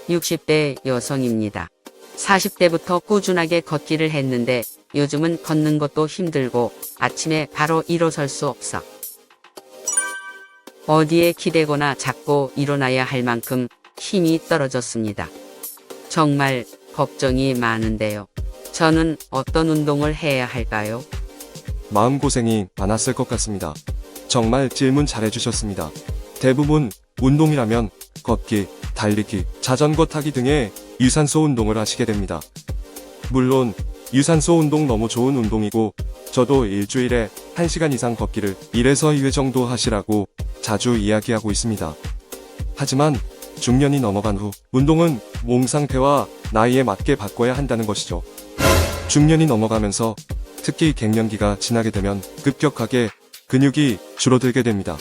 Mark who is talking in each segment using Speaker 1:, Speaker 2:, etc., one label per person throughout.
Speaker 1: 60대 여성입니다. 40대부터 꾸준하게 걷기를 했는데 요즘은 걷는 것도 힘들고 아침에 바로 일어설 수 없어 어디에 기대거나 잡고 일어나야 할 만큼 힘이 떨어졌습니다. 정말 걱정이 많은데요. 저는 어떤 운동을 해야 할까요?
Speaker 2: 마음고생이 많았을 것 같습니다. 정말 질문 잘해주셨습니다. 대부분 운동이라면 걷기, 달리기, 자전거 타기 등의 유산소 운동을 하시게 됩니다. 물론 유산소 운동 너무 좋은 운동이고 저도 일주일에 1시간 이상 걷기를 1에서 2회 정도 하시라고 자주 이야기하고 있습니다. 하지만 중년이 넘어간 후 운동은 몸 상태와 나이에 맞게 바꿔야 한다는 것이죠. 중년이 넘어가면서 특히 갱년기가 지나게 되면 급격하게 근육이 줄어들게 됩니다.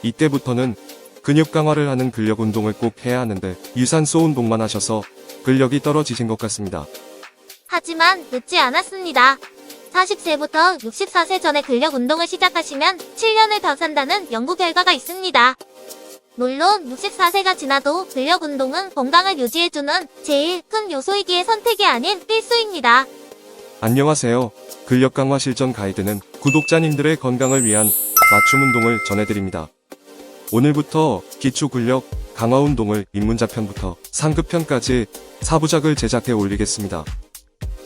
Speaker 2: 이때부터는 근육 강화를 하는 근력 운동을 꼭 해야 하는데 유산소 운동만 하셔서 근력이 떨어지신 것 같습니다.
Speaker 3: 하지만 늦지 않았습니다. 40세부터 64세 전에 근력 운동을 시작하시면 7년을 더 산다는 연구 결과가 있습니다. 물론 64세가 지나도 근력 운동은 건강을 유지해주는 제일 큰 요소이기에 선택이 아닌 필수입니다.
Speaker 2: 안녕하세요. 근력 강화 실전 가이드는 구독자님들의 건강을 위한 맞춤 운동을 전해드립니다. 오늘부터 기초 근력 강화 운동을 입문자편부터 상급편까지 4부작을 제작해 올리겠습니다.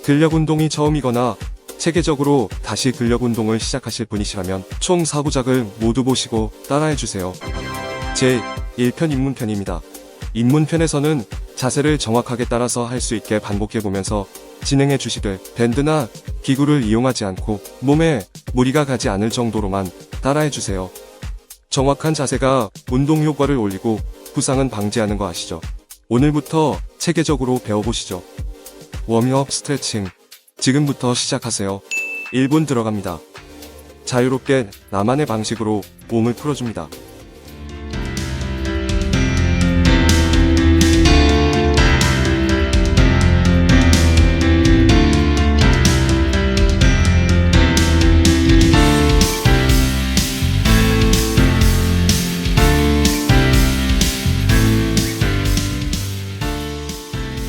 Speaker 2: 근력 운동이 처음이거나 체계적으로 다시 근력 운동을 시작하실 분이시라면 총 4부작을 모두 보시고 따라해주세요. 제 1편 입문편입니다. 입문편에서는 자세를 정확하게 따라서 할 수 있게 반복해보면서 진행해 주시되 밴드나 기구를 이용하지 않고 몸에 무리가 가지 않을 정도로만 따라해주세요. 정확한 자세가 운동 효과를 올리고 부상은 방지하는 거 아시죠? 오늘부터 체계적으로 배워보시죠. 워밍업 스트레칭 지금부터 시작하세요. 1분 들어갑니다. 자유롭게 나만의 방식으로 몸을 풀어줍니다.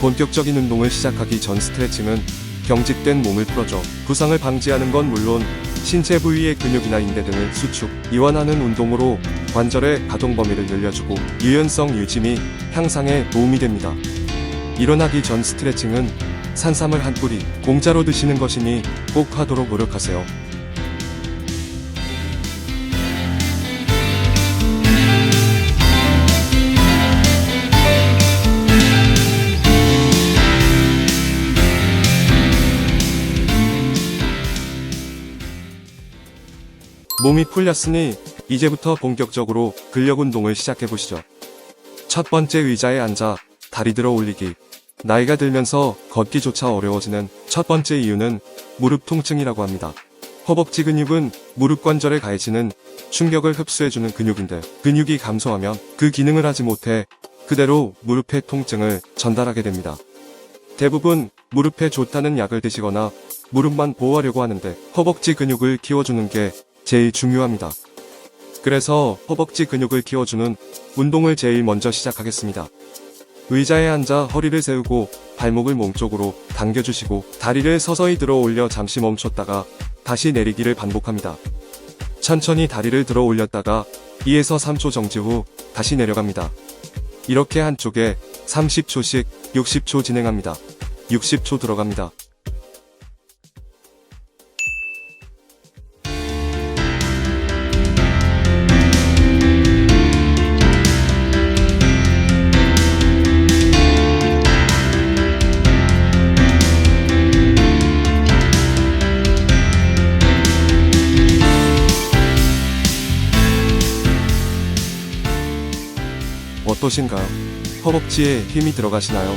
Speaker 2: 본격적인 운동을 시작하기 전 스트레칭은 경직된 몸을 풀어줘 부상을 방지하는 건 물론 신체 부위의 근육이나 인대 등을 수축, 이완하는 운동으로 관절의 가동 범위를 늘려주고 유연성 유지 및 향상에 도움이 됩니다. 일어나기 전 스트레칭은 산삼을 한 뿌리 공짜로 드시는 것이니 꼭 하도록 노력하세요. 몸이 풀렸으니 이제부터 본격적으로 근력 운동을 시작해보시죠. 첫 번째 의자에 앉아 다리 들어 올리기. 나이가 들면서 걷기조차 어려워지는 첫 번째 이유는 무릎 통증이라고 합니다. 허벅지 근육은 무릎 관절에 가해지는 충격을 흡수해주는 근육인데 근육이 감소하면 그 기능을 하지 못해 그대로 무릎의 통증을 전달하게 됩니다. 대부분 무릎에 좋다는 약을 드시거나 무릎만 보호하려고 하는데 허벅지 근육을 키워주는 게 제일 중요합니다. 그래서 허벅지 근육을 키워주는 운동을 제일 먼저 시작하겠습니다. 의자에 앉아 허리를 세우고 발목을 몸쪽으로 당겨주시고 다리를 서서히 들어 올려 잠시 멈췄다가 다시 내리기를 반복합니다. 천천히 다리를 들어 올렸다가 2에서 3초 정지 후 다시 내려갑니다. 이렇게 한쪽에 30초씩 60초 진행합니다. 60초 들어갑니다. 어떠신가요? 허벅지에 힘이 들어가시나요?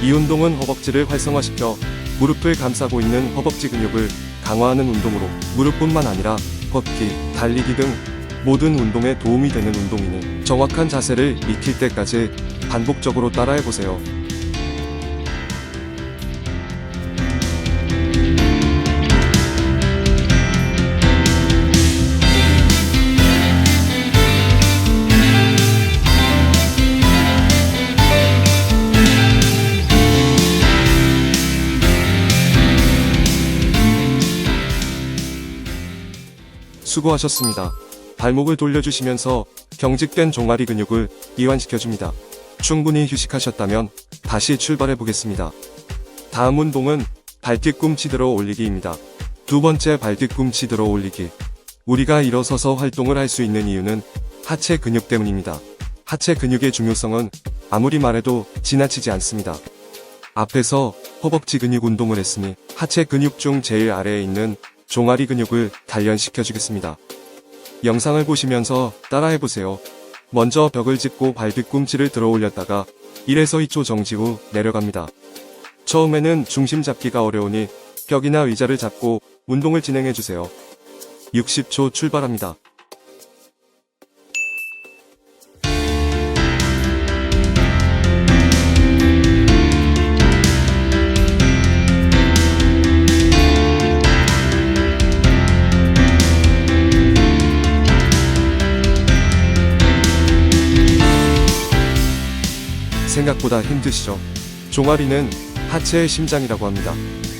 Speaker 2: 이 운동은 허벅지를 활성화시켜 무릎을 감싸고 있는 허벅지 근육을 강화하는 운동으로 무릎뿐만 아니라 걷기, 달리기 등 모든 운동에 도움이 되는 운동이니 정확한 자세를 익힐 때까지 반복적으로 따라해보세요. 수고하셨습니다. 발목을 돌려주시면서 경직된 종아리 근육을 이완시켜줍니다. 충분히 휴식하셨다면 다시 출발해 보겠습니다. 다음 운동은 발뒤꿈치 들어 올리기입니다. 두 번째 발뒤꿈치 들어 올리기. 우리가 일어서서 활동을 할 수 있는 이유는 하체 근육 때문입니다. 하체 근육의 중요성은 아무리 말해도 지나치지 않습니다. 앞에서 허벅지 근육 운동을 했으니 하체 근육 중 제일 아래에 있는 종아리 근육을 단련시켜 주겠습니다. 영상을 보시면서 따라해보세요. 먼저 벽을 짚고 발뒤꿈치를 들어 올렸다가 1에서 2초 정지 후 내려갑니다. 처음에는 중심 잡기가 어려우니 벽이나 의자를 잡고 운동을 진행해주세요. 60초 출발합니다. 생각보다 힘드시죠? 종아리는 하체의 심장이라고 합니다.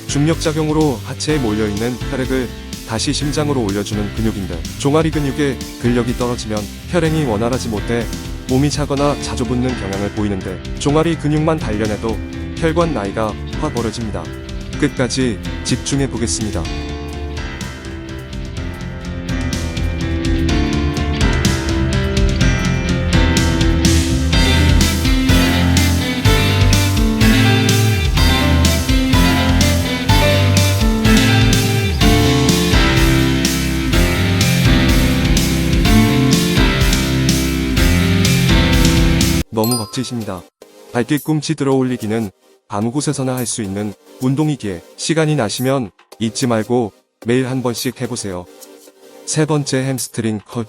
Speaker 2: 중력작용으로 하체에 몰려있는 혈액을 다시 심장으로 올려주는 근육인데 종아리 근육에 근력이 떨어지면 혈행이 원활하지 못해 몸이 차거나 자주 붓는 경향을 보이는데 종아리 근육만 단련해도 혈관 나이가 확 어려집니다. 끝까지 집중해 보겠습니다. 너무 멋지십니다. 발뒤꿈치 들어 올리기는 아무 곳에서나 할 수 있는 운동이기에 시간이 나시면 잊지 말고 매일 한 번씩 해보세요. 세 번째 햄스트링 컷.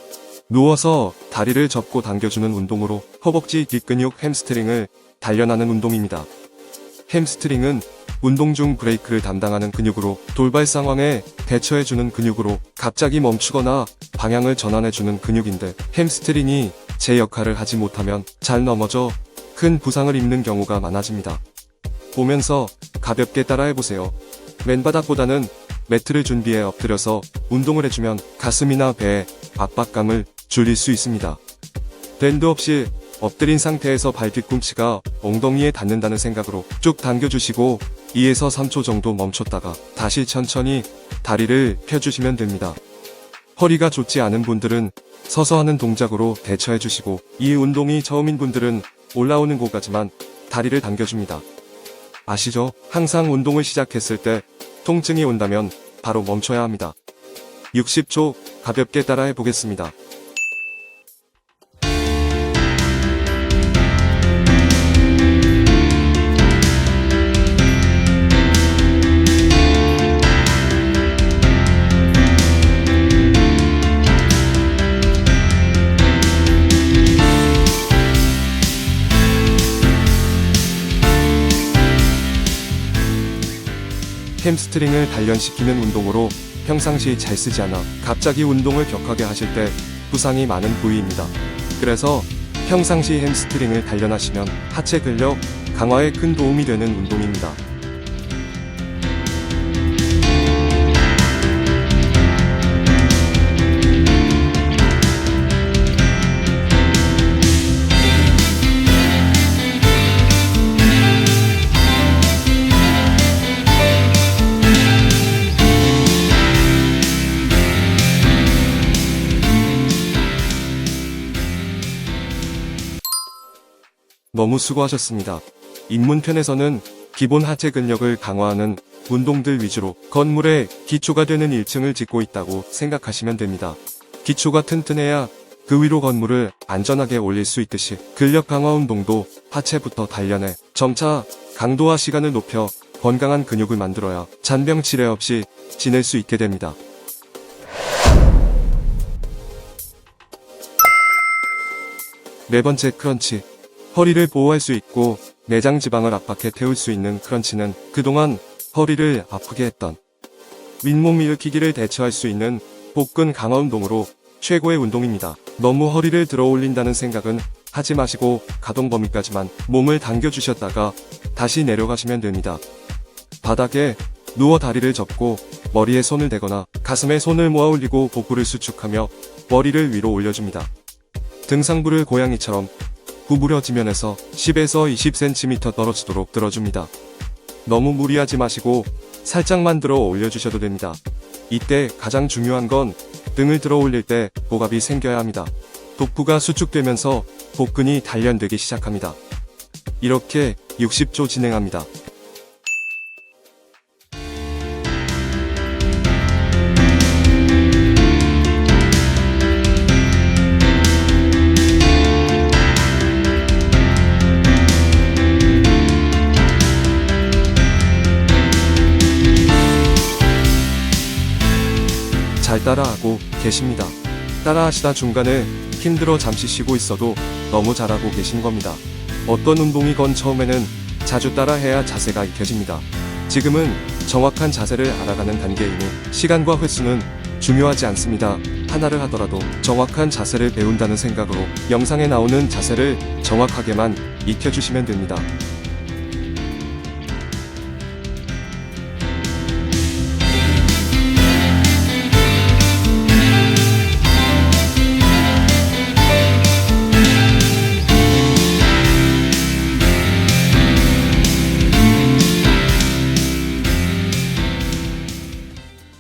Speaker 2: 누워서 다리를 접고 당겨주는 운동으로 허벅지 뒷근육 햄스트링을 단련하는 운동입니다. 햄스트링은 운동 중 브레이크를 담당하는 근육으로 돌발 상황에 대처해주는 근육으로 갑자기 멈추거나 방향을 전환해주는 근육인데 햄스트링이 제 역할을 하지 못하면 잘 넘어져 큰 부상을 입는 경우가 많아집니다. 보면서 가볍게 따라해보세요. 맨바닥보다는 매트를 준비해 엎드려서 운동을 해주면 가슴이나 배의 압박감을 줄일 수 있습니다. 밴드 없이 엎드린 상태에서 발뒤꿈치가 엉덩이에 닿는다는 생각으로 쭉 당겨주시고 2에서 3초 정도 멈췄다가 다시 천천히 다리를 펴주시면 됩니다. 허리가 좋지 않은 분들은 서서 하는 동작으로 대처해주시고 이 운동이 처음인 분들은 올라오는 곳까지만 다리를 당겨줍니다. 아시죠? 항상 운동을 시작했을 때 통증이 온다면 바로 멈춰야 합니다. 60초 가볍게 따라해 보겠습니다. 햄스트링을 단련시키는 운동으로 평상시 잘 쓰지 않아 갑자기 운동을 격하게 하실 때 부상이 많은 부위입니다. 그래서 평상시 햄스트링을 단련하시면 하체 근력 강화에 큰 도움이 되는 운동입니다. 너무 수고하셨습니다. 입문편에서는 기본 하체 근력을 강화하는 운동들 위주로 건물의 기초가 되는 1층을 짓고 있다고 생각하시면 됩니다. 기초가 튼튼해야 그 위로 건물을 안전하게 올릴 수 있듯이 근력 강화 운동도 하체부터 단련해 점차 강도와 시간을 높여 건강한 근육을 만들어야 잔병 치레 없이 지낼 수 있게 됩니다. 네 번째 크런치. 허리를 보호할 수 있고 내장 지방을 압박해 태울 수 있는 크런치는 그동안 허리를 아프게 했던 윗몸 일으키기를 대처할 수 있는 복근 강화 운동으로 최고의 운동입니다. 너무 허리를 들어 올린다는 생각은 하지 마시고 가동 범위까지만 몸을 당겨주셨다가 다시 내려가시면 됩니다. 바닥에 누워 다리를 접고 머리에 손을 대거나 가슴에 손을 모아 올리고 복부를 수축하며 머리를 위로 올려줍니다. 등상부를 고양이처럼 구부려 지면에서 10에서 20cm 떨어지도록 들어줍니다. 너무 무리하지 마시고 살짝만 들어 올려주셔도 됩니다. 이때 가장 중요한 건 등을 들어 올릴 때 복압이 생겨야 합니다. 복부가 수축되면서 복근이 단련되기 시작합니다. 이렇게 60초 진행합니다. 잘 따라하고 계십니다. 따라하시다 중간에 힘들어 잠시 쉬고 있어도 너무 잘하고 계신 겁니다. 어떤 운동이건 처음에는 자주 따라해야 자세가 익혀집니다. 지금은 정확한 자세를 알아가는 단계이니 시간과 횟수는 중요하지 않습니다. 하나를 하더라도 정확한 자세를 배운다는 생각으로 영상에 나오는 자세를 정확하게만 익혀주시면 됩니다.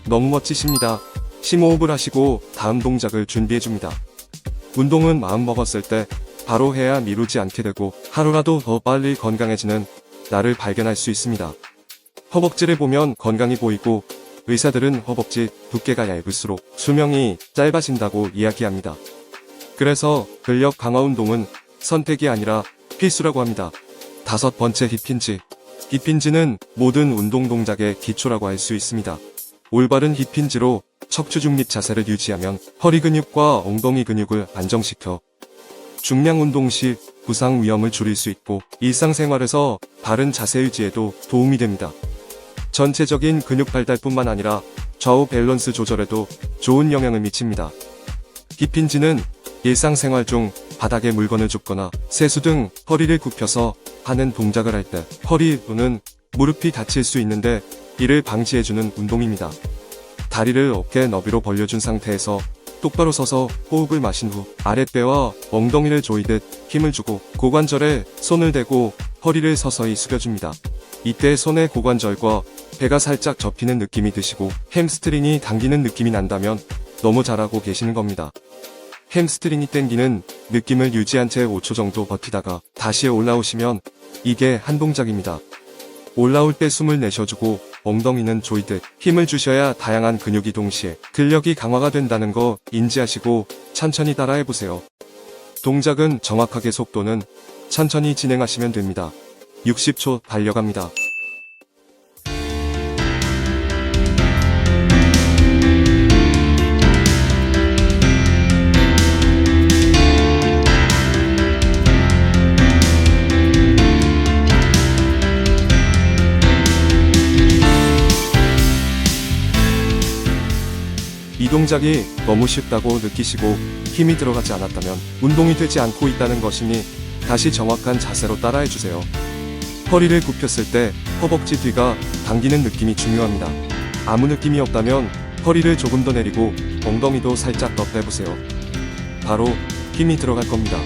Speaker 2: 너무 멋지십니다. 심호흡을 하시고 다음 동작을 준비해줍니다. 운동은 마음먹었을 때 바로 해야 미루지 않게 되고 하루라도 더 빨리 건강해지는 나를 발견할 수 있습니다. 허벅지를 보면 건강이 보이고 의사들은 허벅지 두께가 얇을수록 수명이 짧아진다고 이야기합니다. 그래서 근력 강화 운동은 선택이 아니라 필수라고 합니다. 5번째 힙힌지. 힙힌지는 모든 운동 동작의 기초라고 할 수 있습니다. 올바른 힙힌지로 척추 중립 자세를 유지하면 허리 근육과 엉덩이 근육을 안정시켜 중량 운동 시 부상 위험을 줄일 수 있고 일상생활에서 바른 자세 유지에도 도움이 됩니다. 전체적인 근육 발달뿐만 아니라 좌우 밸런스 조절에도 좋은 영향을 미칩니다. 힙힌지는 일상생활 중 바닥에 물건을 줍거나 세수 등 허리를 굽혀서 하는 동작을 할 때 허리 또는 무릎이 다칠 수 있는데 이를 방지해주는 운동입니다. 다리를 어깨 너비로 벌려준 상태에서 똑바로 서서 호흡을 마신 후 아랫배와 엉덩이를 조이듯 힘을 주고 고관절에 손을 대고 허리를 서서히 숙여줍니다. 이때 손의 고관절과 배가 살짝 접히는 느낌이 드시고 햄스트링이 당기는 느낌이 난다면 너무 잘하고 계시는 겁니다. 햄스트링이 당기는 느낌을 유지한 채 5초 정도 버티다가 다시 올라오시면 이게 한 동작입니다. 올라올 때 숨을 내쉬어주고 엉덩이는 조이듯 힘을 주셔야 다양한 근육이 동시에 근력이 강화가 된다는 거 인지하시고 천천히 따라해보세요. 동작은 정확하게 속도는 천천히 진행하시면 됩니다. 60초 달려갑니다. 이 동작이 너무 쉽다고 느끼시고 힘이 들어가지 않았다면 운동이 되지 않고 있다는 것이니 다시 정확한 자세로 따라해주세요. 허리를 굽혔을 때 허벅지 뒤가 당기는 느낌이 중요합니다. 아무 느낌이 없다면 허리를 조금 더 내리고 엉덩이도 살짝 더 빼보세요. 바로 힘이 들어갈 겁니다.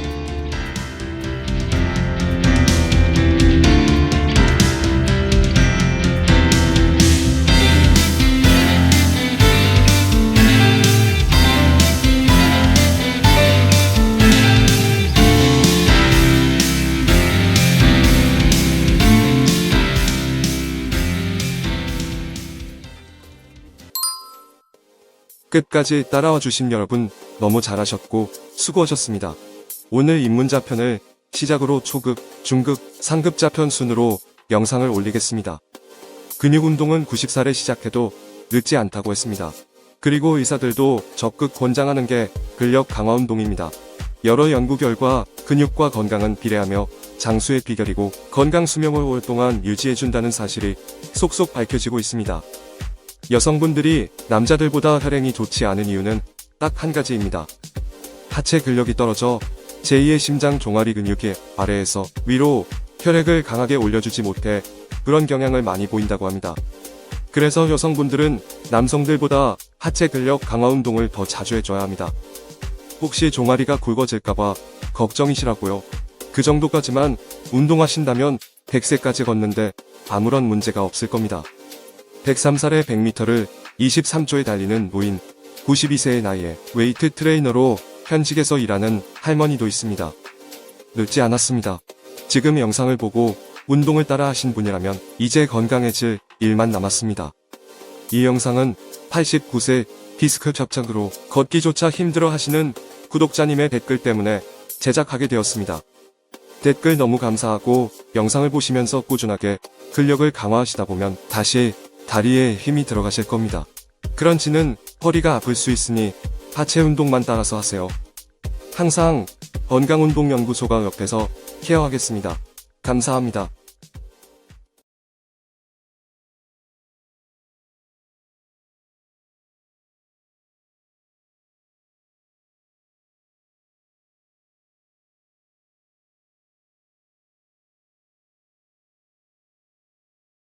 Speaker 2: 끝까지 따라와 주신 여러분 너무 잘하셨고 수고하셨습니다. 오늘 입문자편을 시작으로 초급, 중급, 상급자편 순으로 영상을 올리겠습니다. 근육운동은 90살에 시작해도 늦지 않다고 했습니다. 그리고 의사들도 적극 권장하는 게 근력 강화 운동입니다. 여러 연구 결과 근육과 건강은 비례하며 장수의 비결이고 건강 수명을 오랫동안 유지해준다는 사실이 속속 밝혀지고 있습니다. 여성분들이 남자들보다 혈행이 좋지 않은 이유는 딱 한 가지입니다. 하체 근력이 떨어져 제2의 심장 종아리 근육이 아래에서 위로 혈액을 강하게 올려주지 못해 그런 경향을 많이 보인다고 합니다. 그래서 여성분들은 남성들보다 하체 근력 강화 운동을 더 자주 해줘야 합니다. 혹시 종아리가 굵어질까봐 걱정이시라고요? 그 정도까지만 운동하신다면 100세까지 걷는데 아무런 문제가 없을 겁니다. 103살에 100m를 23초에 달리는 노인, 92세의 나이에 웨이트 트레이너로 현직에서 일하는 할머니도 있습니다. 늦지 않았습니다. 지금 영상을 보고 운동을 따라 하신 분이라면 이제 건강해질 일만 남았습니다. 이 영상은 89세 디스크 협착으로 걷기조차 힘들어 하시는 구독자님의 댓글 때문에 제작하게 되었습니다. 댓글 너무 감사하고 영상을 보시면서 꾸준하게 근력을 강화하시다 보면 다시 다리에 힘이 들어가실 겁니다. 크런치는 허리가 아플 수 있으니 하체 운동만 따라서 하세요. 항상 건강운동연구소가 옆에서 케어하겠습니다. 감사합니다.